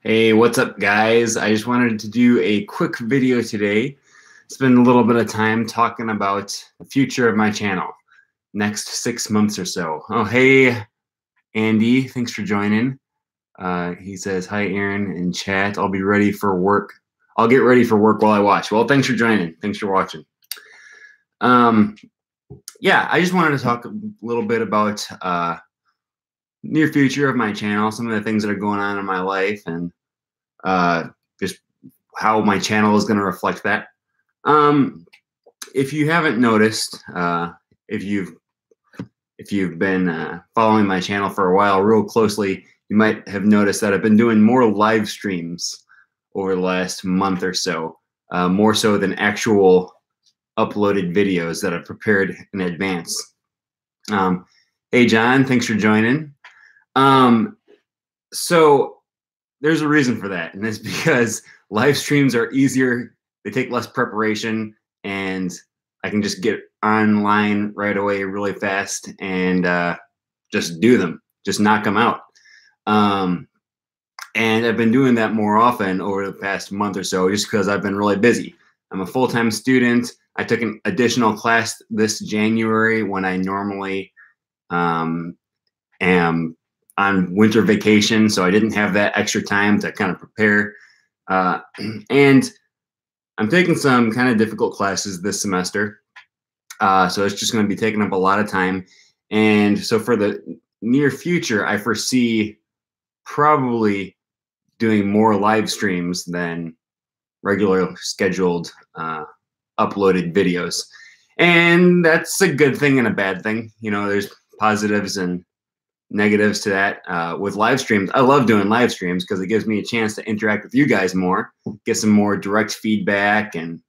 Hey, what's up, guys? I just wanted to do a quick video today. Spend a little bit of time talking about the future of my channel, next 6 months or so. Oh, hey, Andy, thanks for joining. He says, hi, Aaron, in chat. I'll be ready for work. I'll get ready for work while I watch. Well, thanks for joining. Thanks for watching. Yeah, I just wanted to talk a little bit about near future of my channel, some of the things that are going on in my life, and just how my channel is going to reflect that. If you haven't noticed, if you've been following my channel for a while real closely, you might have noticed that I've been doing more live streams over the last month or so, more so than actual uploaded videos that I've prepared in advance. Hey, John, thanks for joining. So there's a reason for that, and it's because live streams are easier. They take less preparation, and I can just get online right away really fast and just do them, just knock them out. And I've been doing that more often over the past month or so just because I've been really busy. I'm a full-time student. I took an additional class this January when I normally am on winter vacation, so I didn't have that extra time to kind of prepare. And I'm taking some kind of difficult classes this semester, so it's just going to be taking up a lot of time. And so for the near future, I foresee probably doing more live streams than regular scheduled uploaded videos. And that's a good thing and a bad thing. You know, there's positives and negatives to that. With live streams, I love doing live streams because it gives me a chance to interact with you guys more, get some more direct feedback, and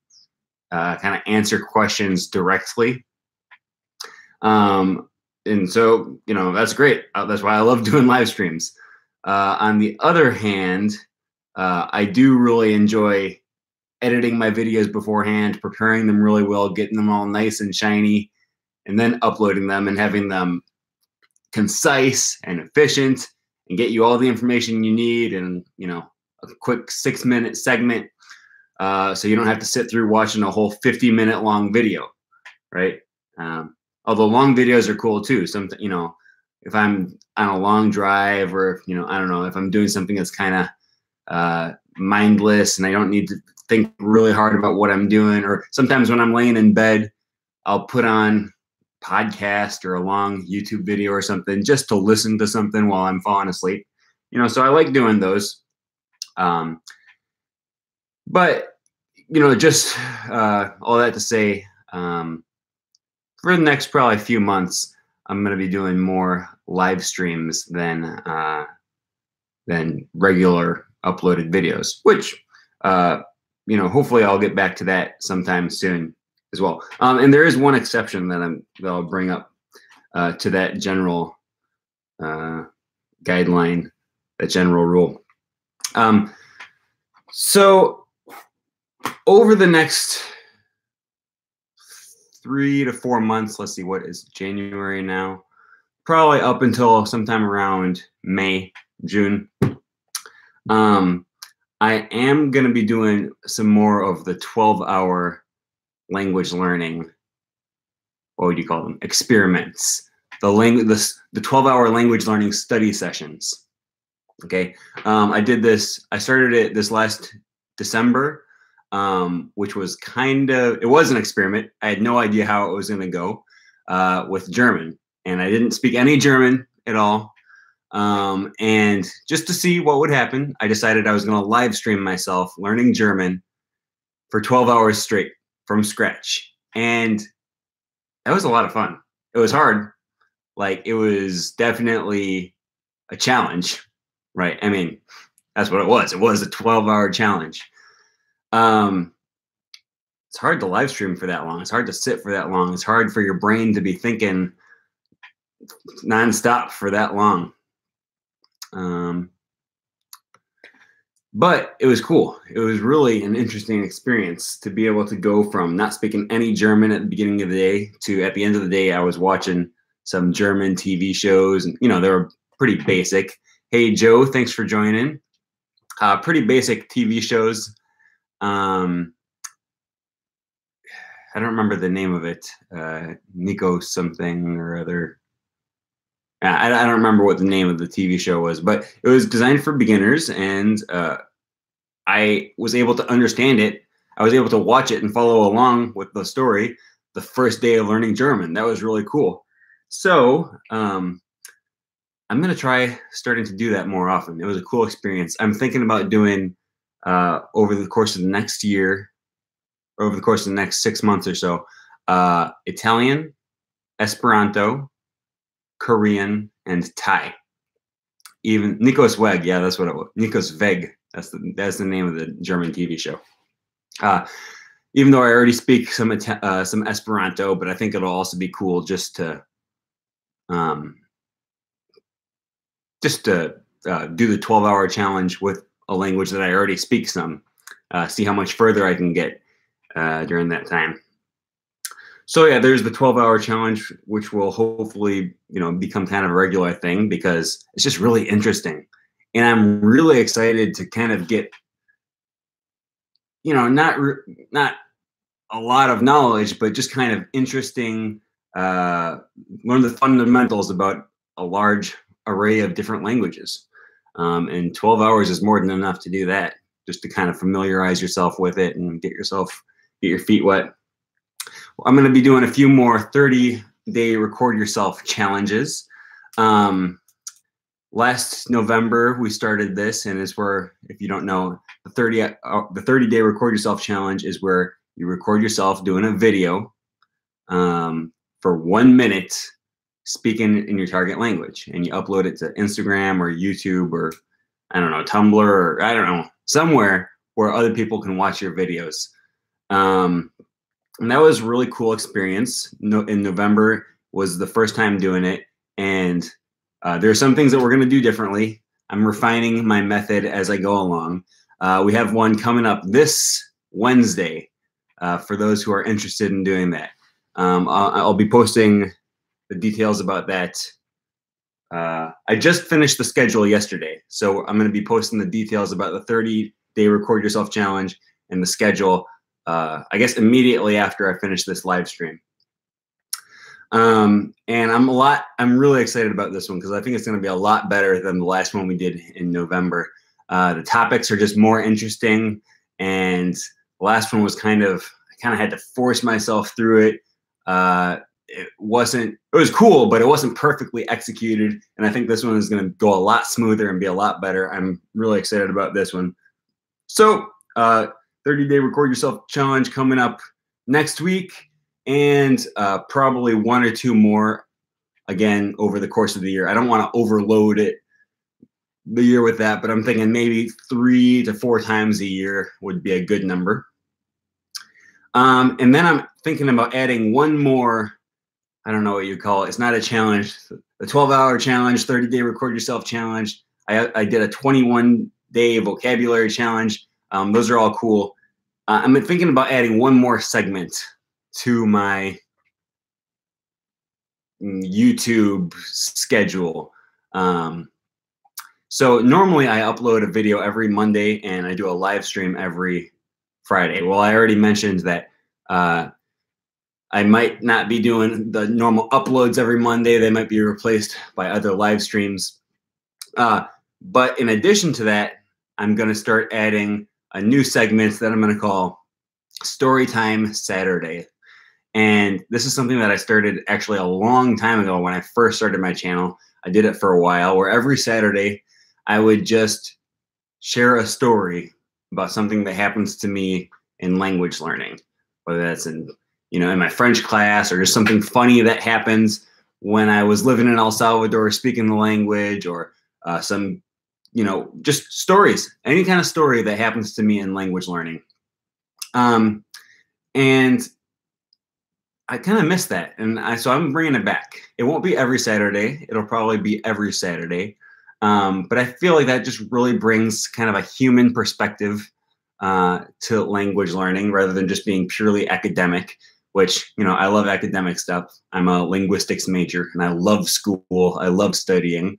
kind of answer questions directly. And so, you know, that's great. That's why I love doing live streams. On the other hand, I do really enjoy editing my videos beforehand, preparing them really well, getting them all nice and shiny, and then uploading them and having them concise and efficient and get you all the information you need in, you know, a quick 6-minute segment, so you don't have to sit through watching a whole 50-minute long video, right? Although long videos are cool too. You know, if I'm on a long drive, or, you know, I don't know, if I'm doing something that's kind of mindless and I don't need to think really hard about what I'm doing, or sometimes when I'm laying in bed, I'll put on podcast or a long YouTube video or something just to listen to something while I'm falling asleep. You know, so I like doing those. But, you know, just all that to say, for the next probably few months, I'm going to be doing more live streams than regular uploaded videos, which, you know, hopefully I'll get back to that sometime soon as well. And there is one exception that I'll bring up to that general guideline, that general rule. So over the next 3 to 4 months, let's see, what is January now? Probably up until sometime around May, June. I am going to be doing some more of the 12-hour language learning, what would you call them? Experiments. The 12-hour language learning study sessions. Okay. I started it this last December, which was it was an experiment. I had no idea how it was going to go with German, and I didn't speak any German at all. And just to see what would happen, I decided I was going to live stream myself learning German for 12 hours straight from scratch. And that was a lot of fun. It was hard. Like, it was definitely a challenge, right? I mean, that's what it was. It was a 12-hour challenge. It's hard to live stream for that long. It's hard to sit for that long. It's hard for your brain to be thinking nonstop for that long. But it was cool. It was really an interesting experience to be able to go from not speaking any German at the beginning of the day to, at the end of the day, I was watching some German TV shows, and, you know, they were pretty basic. Hey, Joe, thanks for joining. pretty basic TV shows. I don't remember the name of it. Nico something or other. I don't remember what the name of the TV show was, but it was designed for beginners, and I was able to understand it. I was able to watch it and follow along with the story the first day of learning German. That was really cool. So I'm going to try starting to do that more often. It was a cool experience. I'm thinking about doing over the course of the next year, over the course of the next 6 months or so, Italian, Esperanto, Korean, and Thai. Even Nikos Weg, yeah, that's what it was. Nikos Weg, that's the name of the German TV show. Even though I already speak some Esperanto, but I think it'll also be cool just to do the 12-hour challenge with a language that I already speak some. See how much further I can get during that time. So yeah, there's the 12-hour challenge, which will hopefully, become kind of a regular thing because it's just really interesting. And I'm really excited to kind of get, not a lot of knowledge, but just kind of interesting, learn the fundamentals about a large array of different languages. And 12 hours is more than enough to do that, just to kind of familiarize yourself with it and get your feet wet. I'm going to be doing a few more 30-day record yourself challenges. Last November, we started this, and it's where, if you don't know, the 30-day record yourself challenge is where you record yourself doing a video for 1 minute speaking in your target language, and you upload it to Instagram or YouTube or, I don't know, Tumblr or, I don't know, somewhere where other people can watch your videos. And that was a really cool experience. In November was the first time doing it, and there are some things that we're going to do differently. I'm refining my method as I go along. We have one coming up this Wednesday for those who are interested in doing that. I'll be posting the details about that. I just finished the schedule yesterday, so I'm going to be posting the details about the 30-day record yourself challenge and the schedule, I guess, immediately after I finish this live stream. And I'm really excited about this one because I think it's going to be a lot better than the last one we did in November. The topics are just more interesting, and the last one was I kind of had to force myself through it. It was cool, but it wasn't perfectly executed. And I think this one is going to go a lot smoother and be a lot better. I'm really excited about this one. So 30-day record yourself challenge coming up next week, and probably 1 or 2 more again over the course of the year. I don't want to overload the year with that, but I'm thinking maybe 3 to 4 times a year would be a good number. And then I'm thinking about adding one more, I don't know what you call it. It's not a challenge. The 12-hour challenge, 30-day record yourself challenge. I did a 21-day vocabulary challenge. Those are all cool. I'm thinking about adding one more segment to my YouTube schedule. So normally I upload a video every Monday and I do a live stream every Friday. Well, I already mentioned that I might not be doing the normal uploads every Monday. They might be replaced by other live streams. But in addition to that, I'm going to start adding a new segment that I'm going to call Storytime Saturday. And this is something that I started actually a long time ago when I first started my channel. I did it for a while, where every Saturday I would just share a story about something that happens to me in language learning, whether that's in my French class, or just something funny that happens when I was living in El Salvador speaking the language, or some, just stories, any kind of story that happens to me in language learning. And I kind of miss that. And so I'm bringing it back. It won't be every Saturday. It'll probably be every Saturday. But I feel like that just really brings kind of a human perspective to language learning, rather than just being purely academic, which, I love academic stuff. I'm a linguistics major and I love school. I love studying.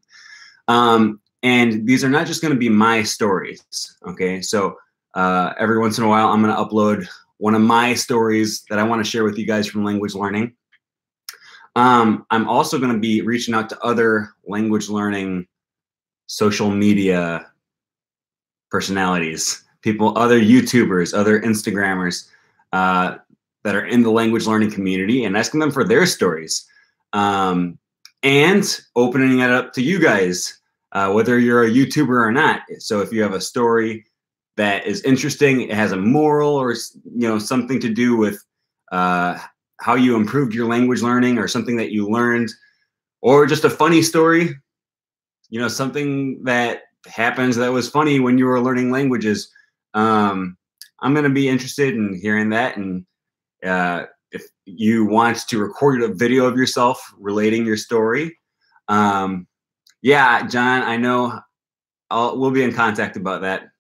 And these are not just going to be my stories. Okay. So every once in a while, I'm going to upload one of my stories that I want to share with you guys from language learning. I'm also going to be reaching out to other language learning social media personalities, people, other YouTubers, other Instagrammers that are in the language learning community, and asking them for their stories, and opening it up to you guys, whether you're a YouTuber or not. So if you have a story that is interesting, it has a moral, or something to do with how you improved your language learning, or something that you learned, or just a funny story, something that happens that was funny when you were learning languages. I'm going to be interested in hearing that. And if you want to record a video of yourself relating your story, yeah, John, I know we'll be in contact about that.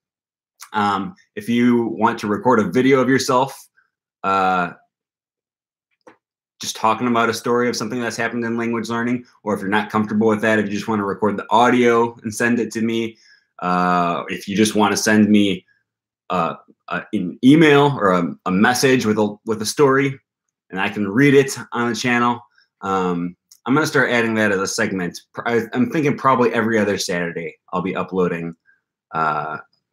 If you want to record a video of yourself, just talking about a story of something that's happened in language learning, or if you're not comfortable with that, if you just want to record the audio and send it to me, if you just want to send me an email or a message with a story, and I can read it on the channel, I'm going to start adding that as a segment. I'm thinking probably every other Saturday I'll be uploading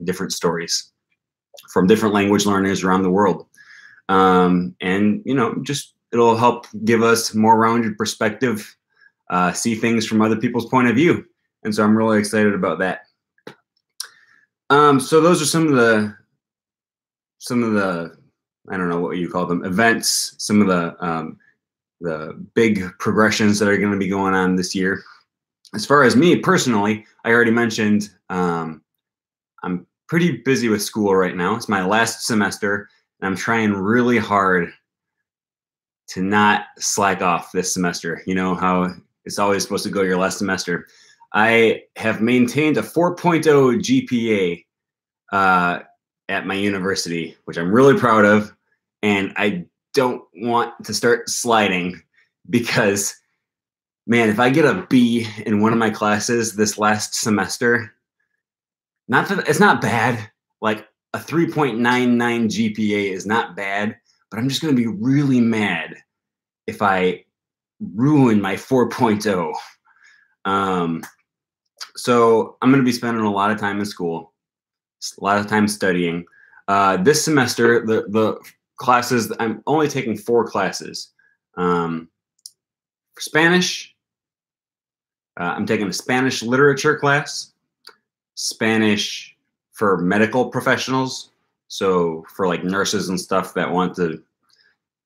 different stories from different language learners around the world. And, just it'll help give us more rounded perspective, see things from other people's point of view. And so I'm really excited about that. So those are some of the, I don't know what you call them, events, some of the big progressions that are going to be going on this year. As far as me personally, I already mentioned, I'm pretty busy with school right now. It's my last semester, and I'm trying really hard to not slack off this semester. You know how it's always supposed to go your last semester. I have maintained a 4.0 GPA at my university, which I'm really proud of. And I don't want to start sliding, because, man, if I get a B in one of my classes this last semester, it's not bad. Like a 3.99 GPA is not bad, but I'm just going to be really mad if I ruin my 4.0. So I'm going to be spending a lot of time in school, a lot of time studying. This semester, the classes, I'm only taking 4 classes. For Spanish, I'm taking a Spanish literature class, Spanish for medical professionals, so for like nurses and stuff that want to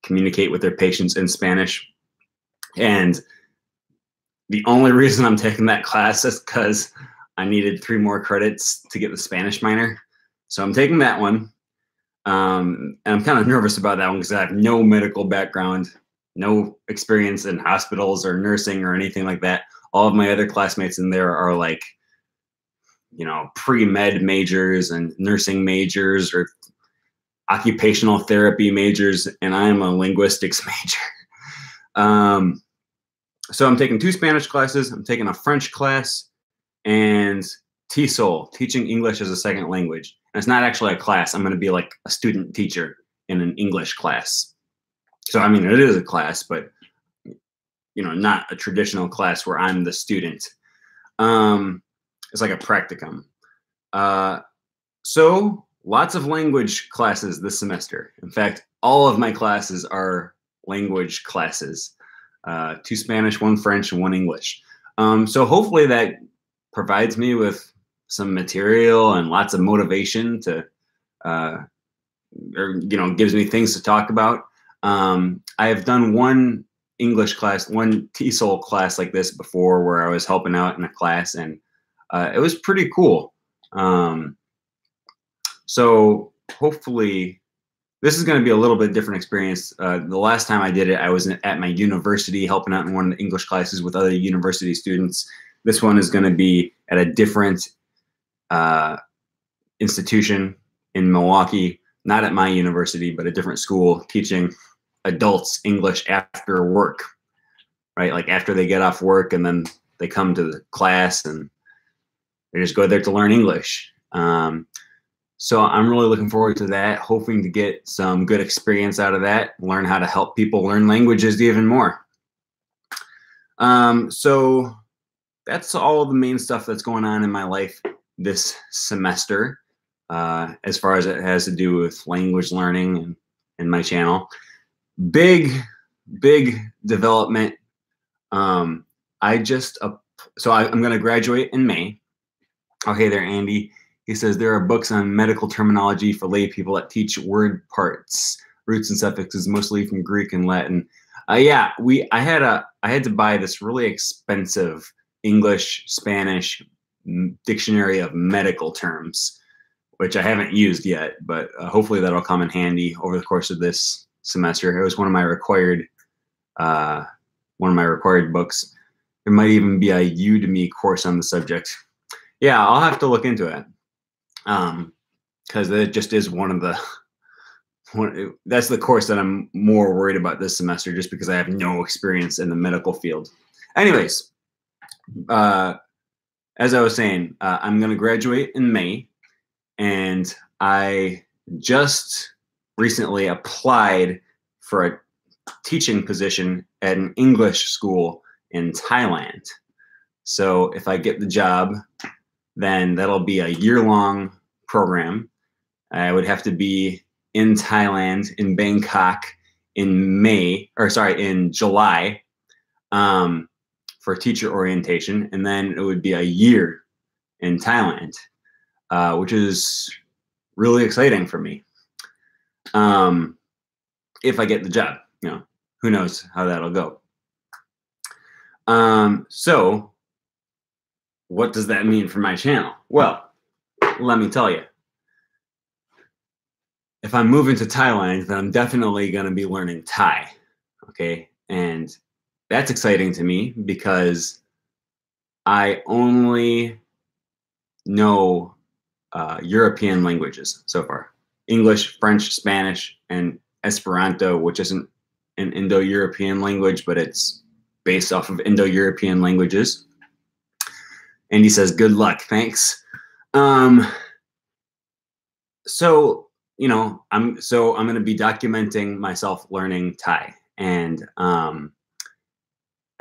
communicate with their patients in Spanish. And the only reason I'm taking that class is because I needed 3 more credits to get the Spanish minor. So I'm taking that one. And I'm kind of nervous about that one because I have no medical background, no experience in hospitals or nursing or anything like that. All of my other classmates in there are like, pre-med majors and nursing majors or occupational therapy majors, and I am a linguistics major. So I'm taking 2 Spanish classes. I'm taking a French class and TESOL, teaching English as a second language. And it's not actually a class. I'm going to be like a student teacher in an English class. So, I mean, it is a class, but, not a traditional class where I'm the student. It's like a practicum. So lots of language classes this semester. In fact, all of my classes are language classes. 2 Spanish, 1 French, and 1 English. So hopefully that provides me with some material and lots of motivation to, gives me things to talk about. I have done 1 English class, 1 TESOL class like this before, where I was helping out in a class, and it was pretty cool. So hopefully this is going to be a little bit different experience. The last time I did it, I was at my university helping out in one of the English classes with other university students. This one is going to be at a different institution in Milwaukee, not at my university, but a different school, teaching adults English after work, right? Like after they get off work and then they come to the class, and They just go there to learn English. So I'm really looking forward to that, hoping to get some good experience out of that, learn how to help people learn languages even more. So that's all the main stuff that's going on in my life this semester, as far as it has to do with language learning and my channel. Big development. I'm going to graduate in May. Oh, hey there, Andy. He says there are books on medical terminology for lay people that teach word parts, roots and suffixes, mostly from Greek and Latin. Yeah, I had to buy this really expensive English, Spanish dictionary of medical terms, which I haven't used yet, but hopefully that'll come in handy over the course of this semester. It was one of my required books. There might even be a Udemy course on the subject. Yeah, I'll have to look into it, because it just is that's the course that I'm more worried about this semester, just because I have no experience in the medical field. Anyways, as I was saying, I'm going to graduate in May, and I just recently applied for a teaching position at an English school in Thailand. So if I get the job, then that'll be a year-long program. I would have to be in Thailand, in Bangkok, in July, for teacher orientation, and then it would be a year in Thailand, which is really exciting for me. If I get the job, who knows how that'll go. So what does that mean for my channel? Well, let me tell you. If I'm moving to Thailand, then I'm definitely going to be learning Thai, okay? And that's exciting to me because I only know European languages so far. English, French, Spanish, and Esperanto, which isn't an Indo-European language, but it's based off of Indo-European languages. And he says, good luck, thanks. So, I'm going to be documenting myself learning Thai, and I'm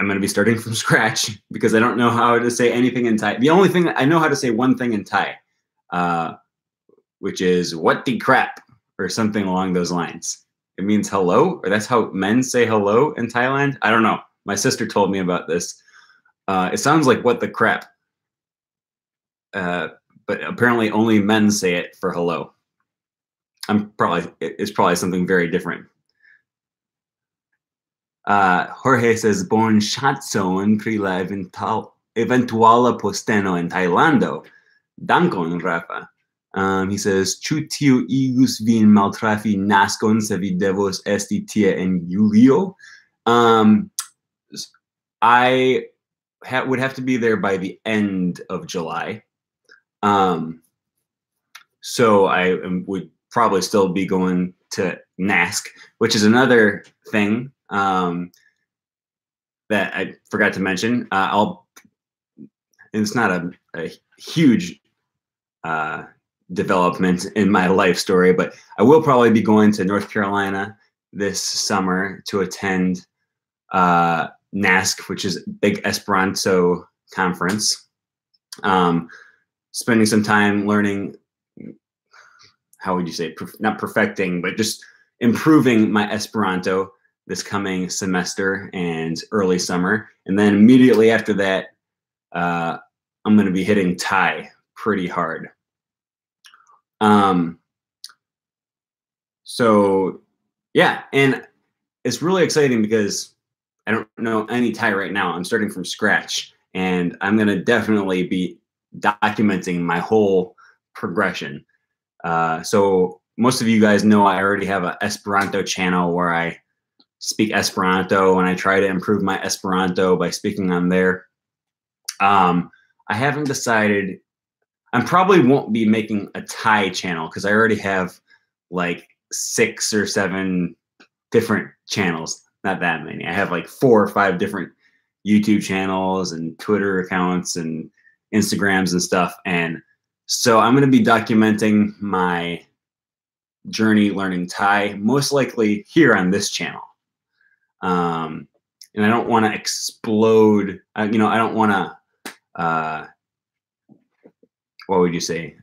going to be starting from scratch because I don't know how to say anything in Thai. The only thing I know how to say one thing in Thai, which is what the crap, or something along those lines. It means hello, or that's how men say hello in Thailand. I don't know. My sister told me about this. It sounds like what the crap, but apparently only men say it for hello. It's probably something very different. Jorge says, bon chatzon pri la eventuala posteno in Thailando. Dankon, Rafa. He says, ĉu tiu igus vin maltrafi naskon se vi devos esti tie en julio? I would have to be there by the end of July. So I would probably still be going to NASC, which is another thing that I forgot to mention. It's not a huge development in my life story, but I will probably be going to North Carolina this summer to attend NASC, which is a big Esperanto conference. Spending some time learning, how would you say, not perfecting, but just improving my Esperanto this coming semester and early summer. And then immediately after that, I'm going to be hitting Thai pretty hard. So yeah, and it's really exciting because I don't know any Thai right now. I'm starting from scratch, and I'm going to definitely be documenting my whole progression. So most of you guys know I already have an Esperanto channel where I speak Esperanto, and I try to improve my Esperanto by speaking on there. I haven't decided. I probably won't be making a Thai channel because I already have like 6 or 7 different channels. Not that many. I have like 4 or 5 different YouTube channels and Twitter accounts and Instagrams and stuff. And so I'm going to be documenting my journey learning Thai, most likely here on this channel. And I don't want to explode, I don't want to, what would you say?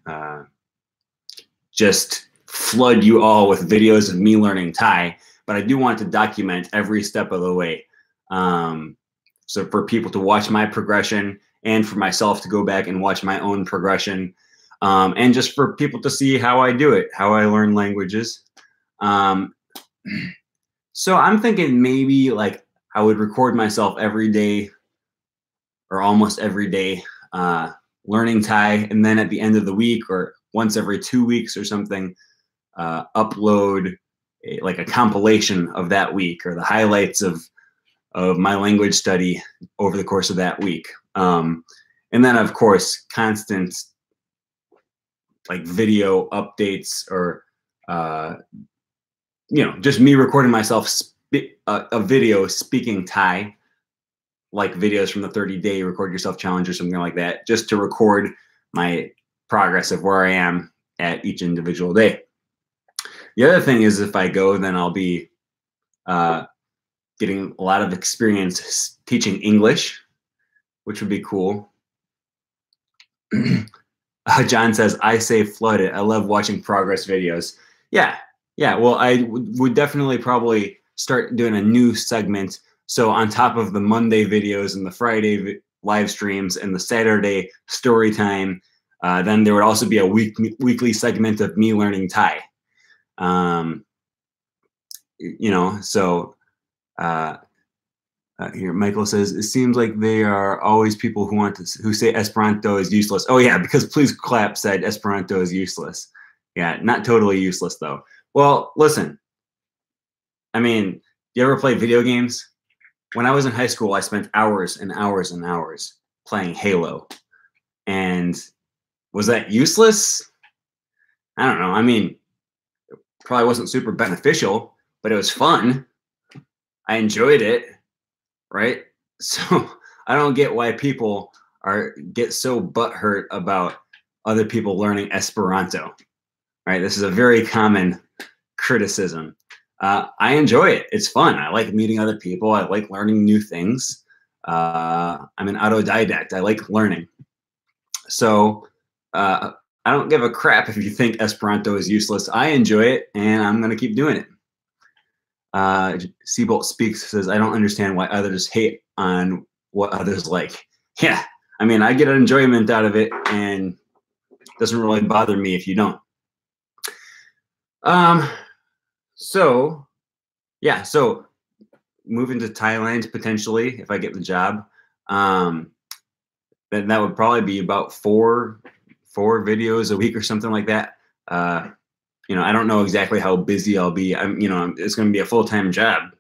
Just flood you all with videos of me learning Thai, but I do want to document every step of the way. So for people to watch my progression and for myself to go back and watch my own progression, and just for people to see how I do it, how I learn languages. So I'm thinking maybe like I would record myself every day or almost every day learning Thai, and then at the end of the week or once every 2 weeks or something, upload like a compilation of that week or the highlights of my language study over the course of that week. And then of course, constant like video updates or, just me recording myself a video speaking Thai, like videos from the 30-day record yourself challenge or something like that, just to record my progress of where I am at each individual day. The other thing is if I go, then I'll be getting a lot of experience teaching English, which would be cool. John says, I say flood it. I love watching progress videos. Yeah. Well, I would definitely probably start doing a new segment. So on top of the Monday videos and the Friday live streams and the Saturday story time, then there would also be a weekly segment of me learning Thai. Here Michael says, it seems like they are always people who say Esperanto is useless. Oh yeah, because Please Clap said Esperanto is useless. Yeah, not totally useless though. Well, listen, I mean, you ever play video games? When I was in high school, I spent hours and hours and hours playing Halo. And was that useless? I don't know. I mean, it probably wasn't super beneficial, but it was fun. I enjoyed it, right? So I don't get why people get so butthurt about other people learning Esperanto, right? This is a very common criticism. I enjoy it. It's fun. I like meeting other people. I like learning new things. I'm an autodidact. I like learning. So I don't give a crap if you think Esperanto is useless. I enjoy it, and I'm going to keep doing it. Seabolt Speaks says, I don't understand why others hate on what others like. Yeah, I mean, I get enjoyment out of it, and it doesn't really bother me if you don't. So moving to Thailand potentially if I get the job, then that would probably be about four videos a week or something like that. I don't know exactly how busy I'll be. It's going to be a full-time job.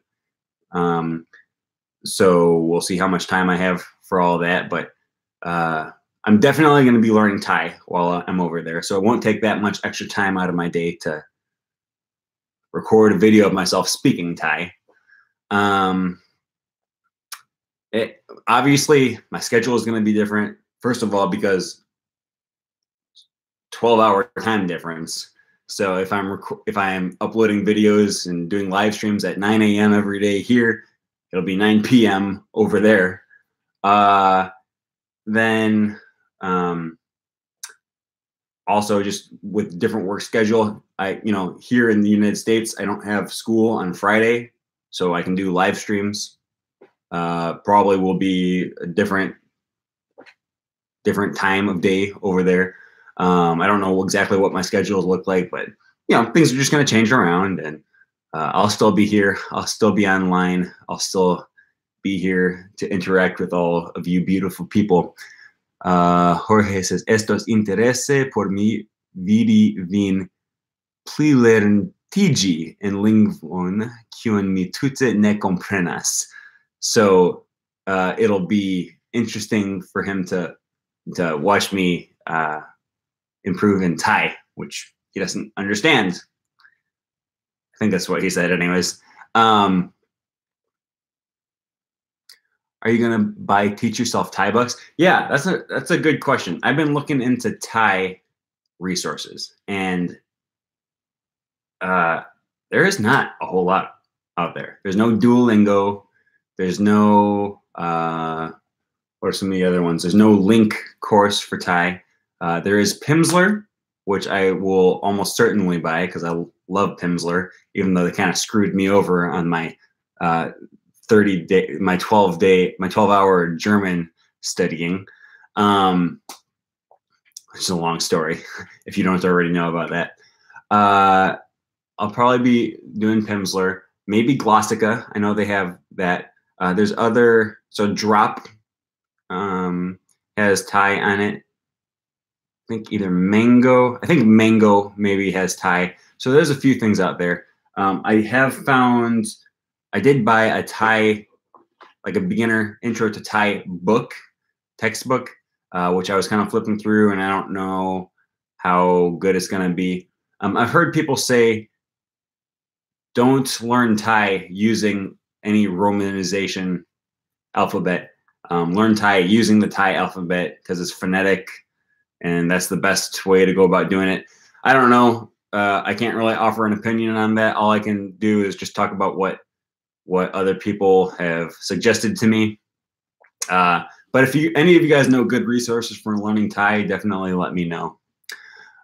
So we'll see how much time I have for all that. But I'm definitely going to be learning Thai while I'm over there. So it won't take that much extra time out of my day to record a video of myself speaking Thai. Obviously, my schedule is going to be different. First of all, because 12-hour time difference. So if I'm uploading videos and doing live streams at 9 a.m. every day here, it'll be 9 p.m. over there. Then also just with different work schedule, here in the United States, I don't have school on Friday, so I can do live streams. Probably will be a different time of day over there. I don't know exactly what my schedules look like, but things are just going to change around, and I'll still be here. I'll still be online. I'll still be here to interact with all of you beautiful people. Jorge says, estos interesse por mi vidi vin plilernitigi en lingvon kiun mi tute ne komprenas. So it'll be interesting for him to watch me improve in Thai, which he doesn't understand. I think that's what he said anyways. Are you gonna teach yourself Thai books? Yeah, that's a good question. I've been looking into Thai resources, and there is not a whole lot out there. There's no Duolingo. There's no what are some of the other ones? There's no link course for Thai. There is Pimsleur, which I will almost certainly buy because I love Pimsleur, even though they kind of screwed me over on my 30-day, my 12-hour German studying. Which is a long story if you don't already know about that. I'll probably be doing Pimsleur, maybe Glossika. I know they have that. There's other, so Drop has Thai on it. I think either Mango. I think Mango maybe has Thai. So there's a few things out there. I have found, I did buy a Thai, like a beginner intro to Thai textbook, which I was kind of flipping through, and I don't know how good it's going to be. I've heard people say, don't learn Thai using any romanization alphabet. Learn Thai using the Thai alphabet because it's phonetic, and that's the best way to go about doing it. I don't know. I can't really offer an opinion on that. All I can do is just talk about what other people have suggested to me. But if any of you guys know good resources for learning Thai, definitely let me know.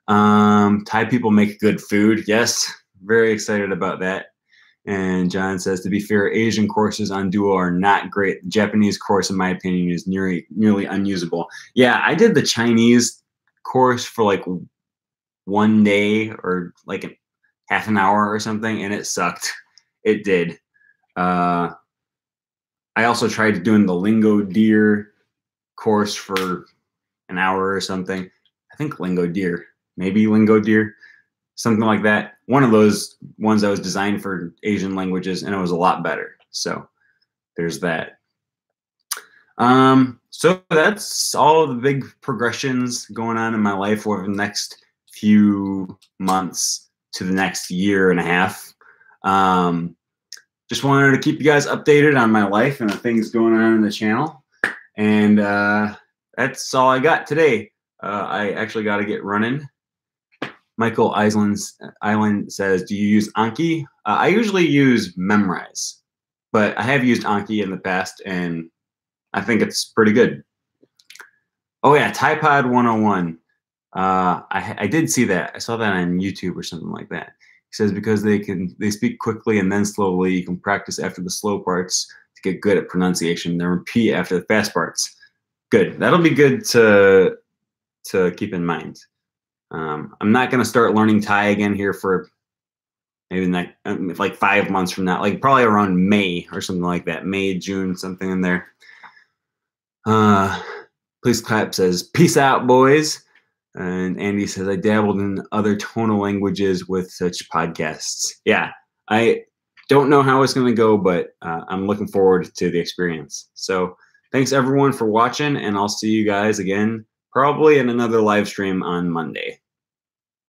Thai people make good food. Yes, very excited about that. And John says, to be fair, Asian courses on Duo are not great. The Japanese course, in my opinion, is nearly unusable. Yeah, I did the Chinese course for like 1 day or like half an hour or something, and it sucked. It did. I also tried doing the Lingo Deer course for an hour or something. I think Lingo Deer, maybe Lingo Deer, something like that. One of those ones that was designed for Asian languages, and it was a lot better. So there's that. So that's all of the big progressions going on in my life over the next few months to the next year and a half. Just wanted to keep you guys updated on my life and the things going on in the channel. And that's all I got today. I actually got to get running. Michael Island says, do you use Anki? I usually use Memrise, but I have used Anki in the past, and I think it's pretty good. Oh yeah, Typod 101. I did see that. I saw that on YouTube or something like that. He says because they speak quickly and then slowly, you can practice after the slow parts to get good at pronunciation, then repeat after the fast parts. Good. That'll be good to keep in mind. I'm not going to start learning Thai again here for maybe like 5 months from now, like probably around May or something like that. May, June, something in there. Please Clap says, peace out, boys. And Andy says, I dabbled in other tonal languages with such podcasts. Yeah, I don't know how it's going to go, but I'm looking forward to the experience. So thanks, everyone, for watching, and I'll see you guys again probably in another live stream on Monday.